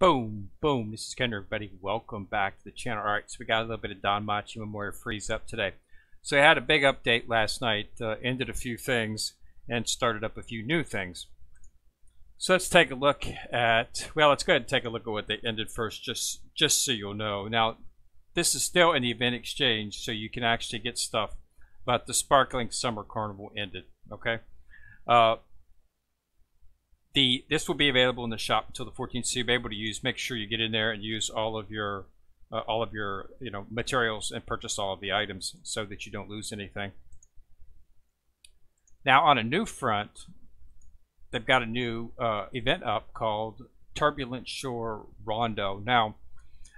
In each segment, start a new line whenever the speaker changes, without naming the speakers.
Boom, boom. This is Ken, everybody. Welcome back to the channel. Alright, so we got a little bit of Don Machi Memoria Freeze up today. So I had a big update last night, ended a few things, and started up a few new things. So let's take a look at, well, let's go ahead and take a look at what they ended first, just so you'll know. Now, this is still in the event exchange, so you can actually get stuff, but the Sparkling Summer Carnival ended, okay? This will be available in the shop until the 14th, so you'll be able to use. Make sure you get in there and use all of your materials and purchase all of the items so that you don't lose anything. Now, on a new front, they've got a new event up called Turbulent Shore Rondo. Now,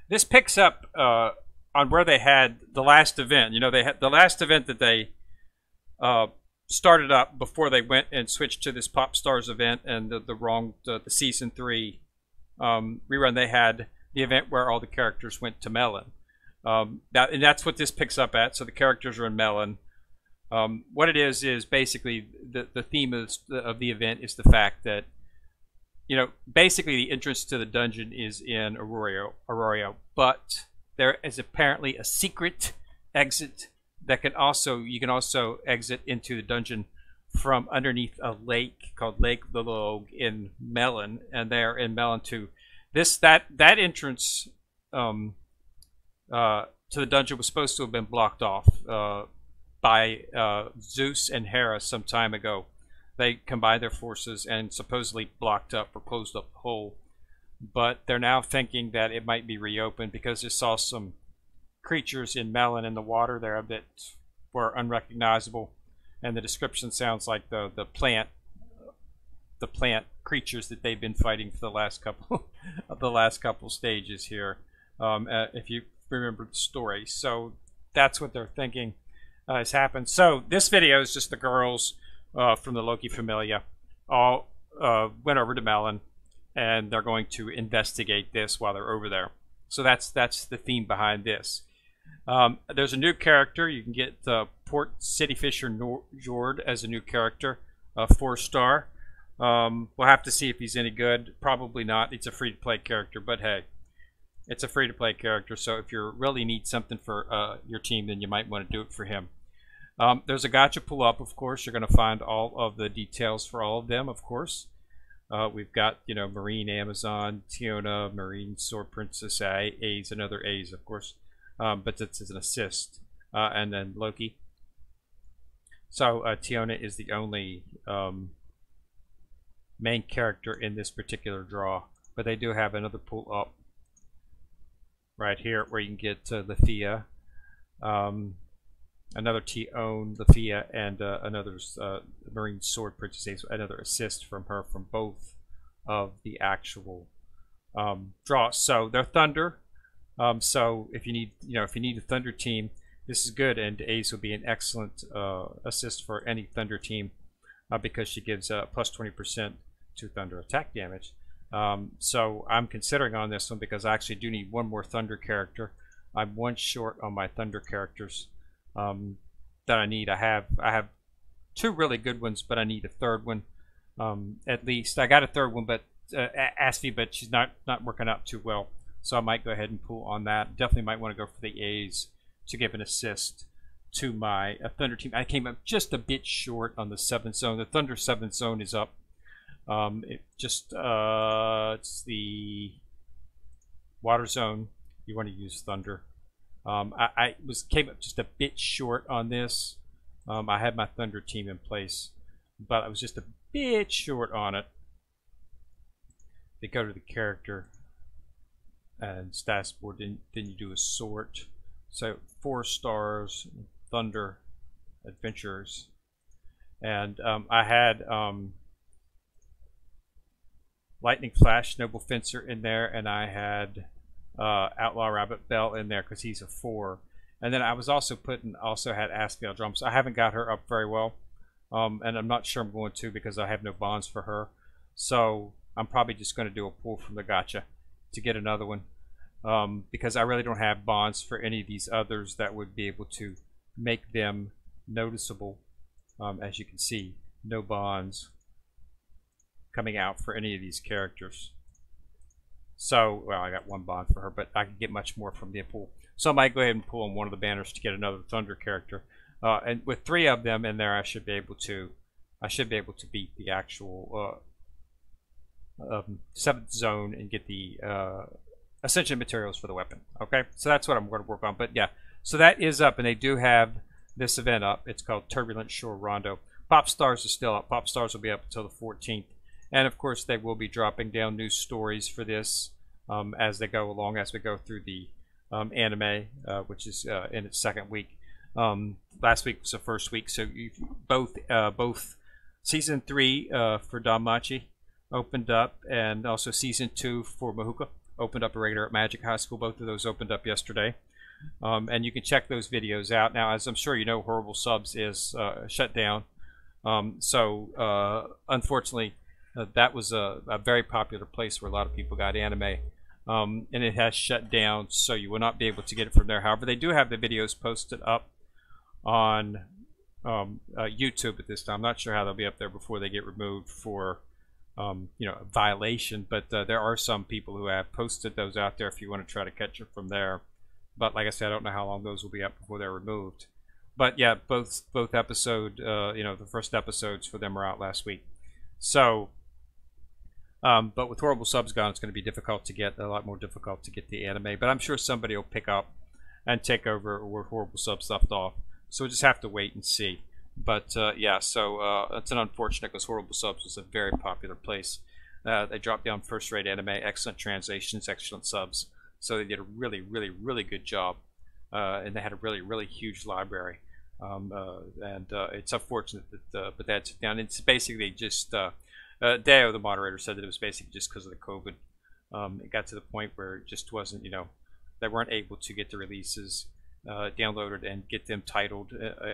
this picks up on where they had the last event. You know, they had the last event that they started up before they went and switched to this Pop Stars event and the season 3 rerun. They had the event where all the characters went to Melon. And that's what this picks up at. So the characters are in Melon. What it is basically the theme of the event is the fact that, you know, basically the entrance to the dungeon is in Aurora, but there is apparently a secret exit that you can also exit into the dungeon from underneath a lake called Lake Lilog in Melon, and they're in Melon too. That entrance to the dungeon was supposed to have been blocked off by Zeus and Hera some time ago. They combined their forces and supposedly blocked up or closed up the hole, but they're now thinking that it might be reopened because they saw some creatures in Melon in the water there that were unrecognizable, and the description sounds like the plant creatures that they've been fighting for the last couple stages here, if you remember the story. So that's what they're thinking has happened. So this video is just the girls from the Loki Familia all went over to Melon, and they're going to investigate this while they're over there. So that's the theme behind this. There's a new character. You can get Port City Fisher Jord as a new character, 4-star. We'll have to see if he's any good. Probably not. It's a free-to-play character, but hey, it's a free-to-play character, so if you really need something for your team, then you might want to do it for him. There's a Gacha Pullup, of course. You're going to find all of the details for all of them, of course. We've got, you know, Marine Amazon, Tiona, Marine Sword Princess, A's, and other A's, of course. But it's an assist, and then Loki. So Tiona is the only main character in this particular draw, but they do have another pull up right here where you can get Lethea, another Tion, Lethea, and another Marine Sword Princess, another assist from her from both of the actual draws. So they're Thunder. So if you need a Thunder team, this is good, and Ace will be an excellent assist for any Thunder team because she gives plus 20% to Thunder attack damage. So I'm considering on this one because I actually do need one more Thunder character. I'm one short on my Thunder characters that I need. I have two really good ones, but I need a third one at least. I got a third one, but Asfi, but she's not working out too well. So I might go ahead and pull on that. Definitely might want to go for the A's to give an assist to my Thunder team. I came up just a bit short on the 7th zone. The Thunder 7th zone is up. It's the Water zone. You want to use Thunder. I came up just a bit short on this. I had my Thunder team in place, but I was just a bit short on it. They go to the character and status board, then you do a sort. So 4 stars, Thunder, Adventurers, and I had Lightning Flash, Noble Fencer in there, and I had Outlaw Rabbit Bell in there because he's a 4. And then I was also had Asphodel Drums. I haven't got her up very well, and I'm not sure I'm going to because I have no bonds for her. So I'm probably just going to do a pull from the Gacha to get another one, because I really don't have bonds for any of these others that would be able to make them noticeable. As you can see, no bonds coming out for any of these characters. So, well, I got 1 bond for her, but I can get much more from the pool. So I might go ahead and pull on one of the banners to get another Thunder character. And with 3 of them in there, I should be able to beat the actual 7th zone and get the Ascension materials for the weapon. Okay, so that's what I'm going to work on. But yeah, so that is up, and they do have this event up. It's called Turbulent Shore Rondo. Pop Stars is still up. Pop Stars will be up until the 14th. And of course, they will be dropping down new stories for this as they go along, as we go through the anime, which is in its 2nd week. Last week was the 1st week, so both season 3 for Machi opened up, and also season 2 for Mahuka opened up a regular at Magic High School. Both of those opened up yesterday, and you can check those videos out. Now, as I'm sure you know, Horrible Subs is shut down, so unfortunately, that was a very popular place where a lot of people got anime, and it has shut down, so you will not be able to get it from there. However, they do have the videos posted up on YouTube at this time. I'm not sure how they'll be up there before they get removed for you know, a violation, but there are some people who have posted those out there if you want to try to catch it from there. But like I said, I don't know how long those will be up before they're removed. But yeah, both episode, you know, the first episodes for them are out last week. So, but with Horrible Subs gone, it's going to be difficult to get, a lot more difficult to get the anime. But I'm sure somebody will pick up and take over where Horrible Subs left off. So we'll just have to wait and see. But yeah, so it's an unfortunate, because Horrible Subs was a very popular place. They dropped down first-rate anime, excellent translations, excellent subs. So they did a really, really, really good job, and they had a really, really huge library. It's unfortunate that, but that's down. It's basically just Deo, the moderator, said that it was basically just because of the COVID. It got to the point where it just wasn't, you know, they weren't able to get the releases downloaded and get them titled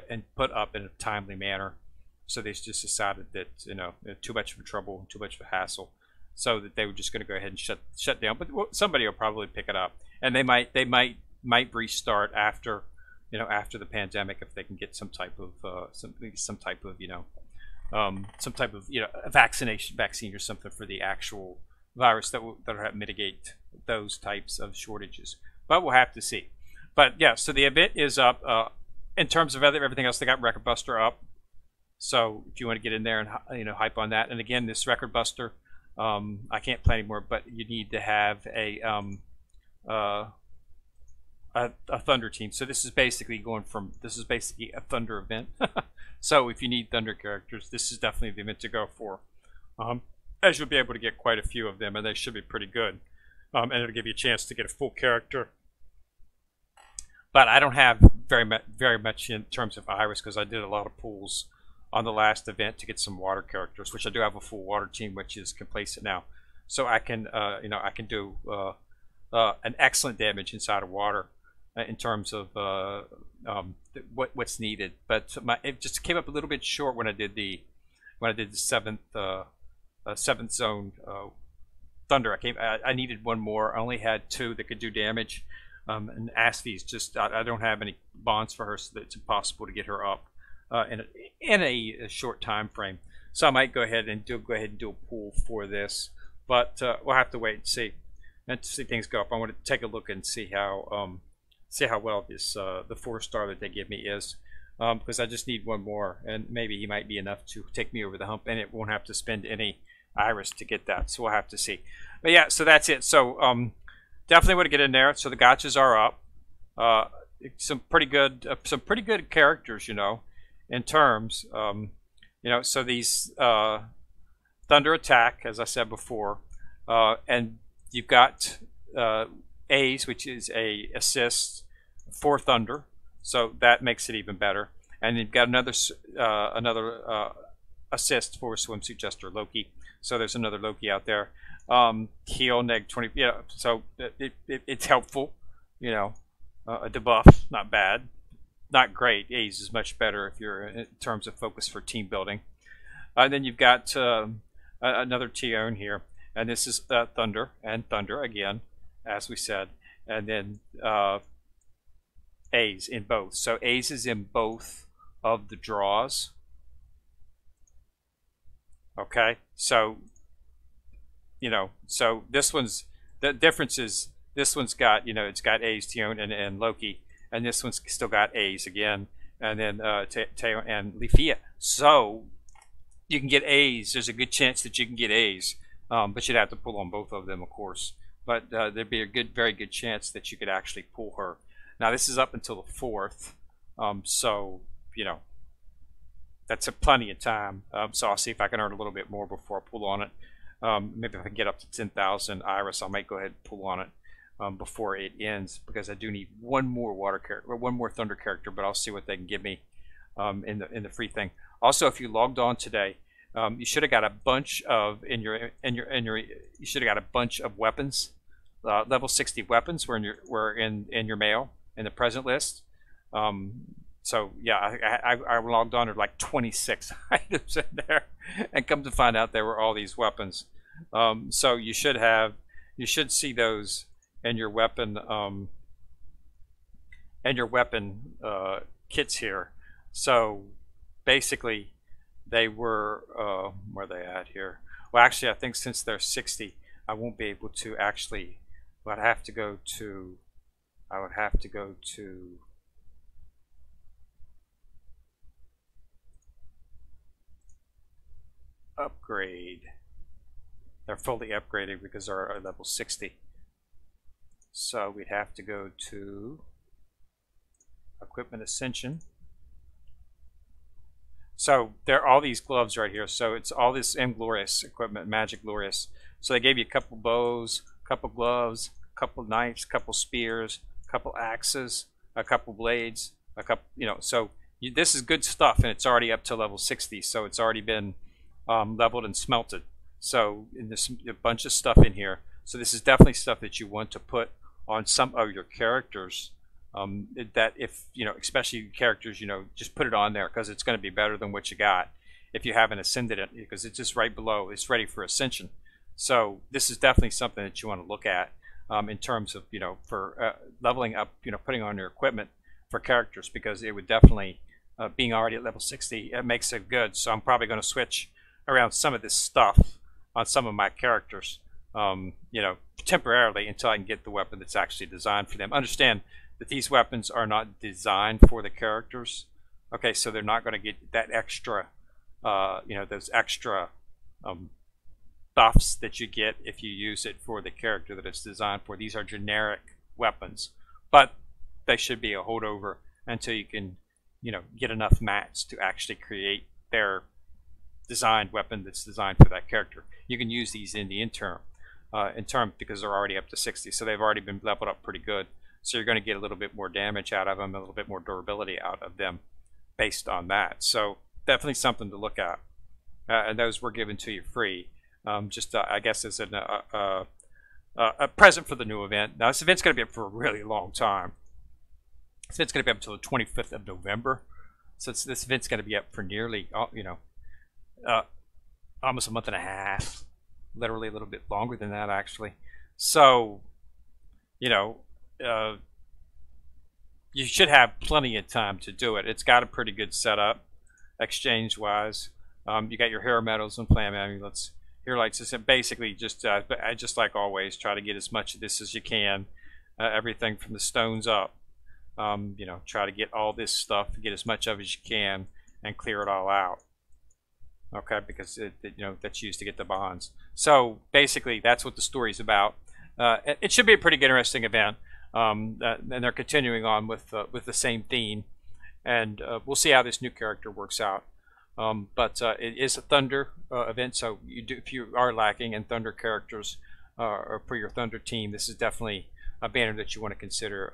and put up in a timely manner. So they just decided that, you know, too much of a trouble, too much of a hassle, so that they were just going to go ahead and shut down. But somebody will probably pick it up, and they might restart after, you know, after the pandemic, if they can get some type of some type of you know a vaccine or something for the actual virus that will mitigate those types of shortages. But we'll have to see. But yeah, so the event is up. In terms of everything else, they got Record Buster up. So if you want to get in there and, you know, hype on that. And again, this Record Buster, I can't play anymore, but you need to have a Thunder team. So this is basically a Thunder event. So if you need Thunder characters, this is definitely the event to go for. As you'll be able to get quite a few of them, and they should be pretty good. And it'll give you a chance to get a full character. But I don't have very much in terms of Iris, because I did a lot of pulls on the last event to get some water characters, which I do have a full water team, which is complacent now. So I can, you know, I can do an excellent damage inside of water in terms of what's needed. But it just came up a little bit short when I did the 7th zone Thunder. I needed one more. I only had 2 that could do damage. And Asfi's just, I don't have any bonds for her, so that it's impossible to get her up in a short time frame. So I might go ahead and do a pool for this, but we'll have to wait and see things go up. I want to take a look and see how well this the 4-star that they give me is, because I just need one more, and maybe he might be enough to take me over the hump, and it won't have to spend any Iris to get that. So we'll have to see. But yeah, so that's it. So definitely want to get in there. So the gachas are up. Some pretty good characters, you know, in terms, you know. So these Thunder Attack, as I said before, and you've got A's, which is a assist for Thunder, so that makes it even better. And you've got another assist for Swimsuit Jester Loki. So there's another Loki out there. Heal -20, yeah. So it's helpful, you know. A debuff, not bad, not great. A's is much better if you're in terms of focus for team building. And then you've got another Tion here, and this is Thunder and Thunder again, as we said, and then A's in both. So A's is in both of the draws. Okay, so you know, so this one's The difference is this one's got, it's got A's, Tion, and Loki, and this one's still got A's again, and then Teo and Lifia. So you can get A's. There's a good chance that you can get A's, but you'd have to pull on both of them, of course. But there'd be a very good chance that you could actually pull her. Now this is up until the 4th, so that's plenty of time. So I'll see if I can earn a little bit more before I pull on it. Maybe if I can get up to 10,000 Iris, I might go ahead and pull on it before it ends, because I do need one more water character, or one more thunder character. But I'll see what they can give me in the free thing. Also, if you logged on today, you should have got a bunch of you should have got a bunch of weapons, level 60 weapons were in your mail in the present list. So yeah, I logged on to like 26 items in there, and come to find out there were all these weapons. So you should see those in your weapon kits here. So basically, they were where are they at here? Well, actually, I think since they're 60, I won't be able to actually. I would have to go to upgrade. They're fully upgraded because they're at level 60. So we'd have to go to equipment Ascension. So there are all these gloves right here. So it's all this Glorious equipment, Magic Glorious. So they gave you a couple bows, a couple gloves, a couple knives, a couple spears, a couple axes, a couple blades, a couple, so this is good stuff, and it's already up to level 60. So it's already been leveled and smelted. So there's a bunch of stuff in here. So this is definitely stuff that you want to put on some of your characters. That if especially characters, just put it on there, because it's going to be better than what you got if you haven't ascended it, because it's just right below. It's ready for Ascension. So this is definitely something that you want to look at in terms of for leveling up, putting on your equipment for characters, because it would definitely being already at level 60, it makes it good. So I'm probably going to switch around some of this stuff on some of my characters, temporarily, until I can get the weapon that's actually designed for them. Understand that these weapons are not designed for the characters. Okay, so they're not going to get that extra, those extra buffs that you get if you use it for the character that it's designed for. These are generic weapons, but they should be a holdover until you can, get enough mats to actually create their designed weapon that's designed for that character. You can use these in the interim, because they're already up to 60, so they've already been leveled up pretty good. So you're going to get a little bit more damage out of them, a little bit more durability out of them based on that. So definitely something to look at. And those were given to you free, I guess as a present for the new event. Now this event's going to be up for a really long time. This event's going to be up until the 25th of November. So this event's going to be up for nearly, almost a month and a half. Literally a little bit longer than that, actually. So, you should have plenty of time to do it. It's got a pretty good setup, exchange-wise. You got your hero medals and flame amulets, hero lights. Basically, just like always, try to get as much of this as you can. Everything from the stones up. Try to get all this stuff, get as much of it as you can, and clear it all out. Okay, because that's used to get the bonds. So basically, that's what the story's about. It should be a pretty interesting event. And they're continuing on with the same theme, and we'll see how this new character works out. But it is a Thunder event, so if you are lacking in Thunder characters or for your Thunder team, this is definitely a banner that you want to consider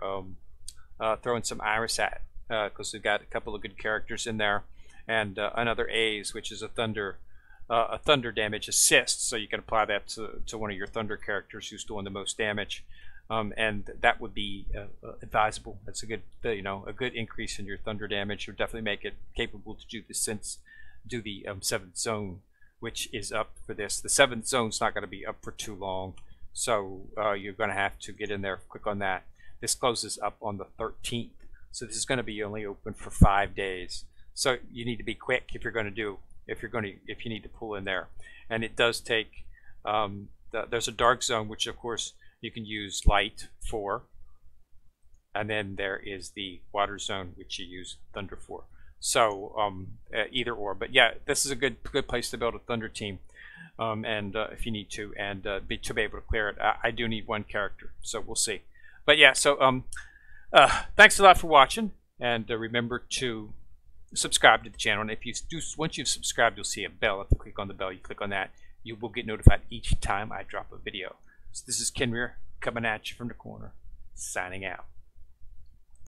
throwing some Iris at, because we've got a couple of good characters in there, and another A's, which is a Thunder damage assist, so you can apply that to one of your Thunder characters who's doing the most damage. And that would be advisable. That's a good, a good increase in your Thunder damage. Would definitely make it capable to do the 7th zone, which is up for this. The 7th zone's not going to be up for too long, so you're going to have to get in there quick on that. This closes up on the 13th, so this is going to be only open for 5 days. So you need to be quick if you need to pull in there. And it does take. There's a dark zone, which of course You can use light for, and then there is the water zone, which you use thunder for. So either or, but yeah, this is a good place to build a thunder team, and if you need to, and be able to clear it. I do need one character, so we'll see. But yeah, so thanks a lot for watching, and remember to subscribe to the channel. And if you do, once you've subscribed, you'll see a bell. If you click on the bell, you click on that, you will get notified each time I drop a video. So this is Kenrir coming at you from the corner, signing out.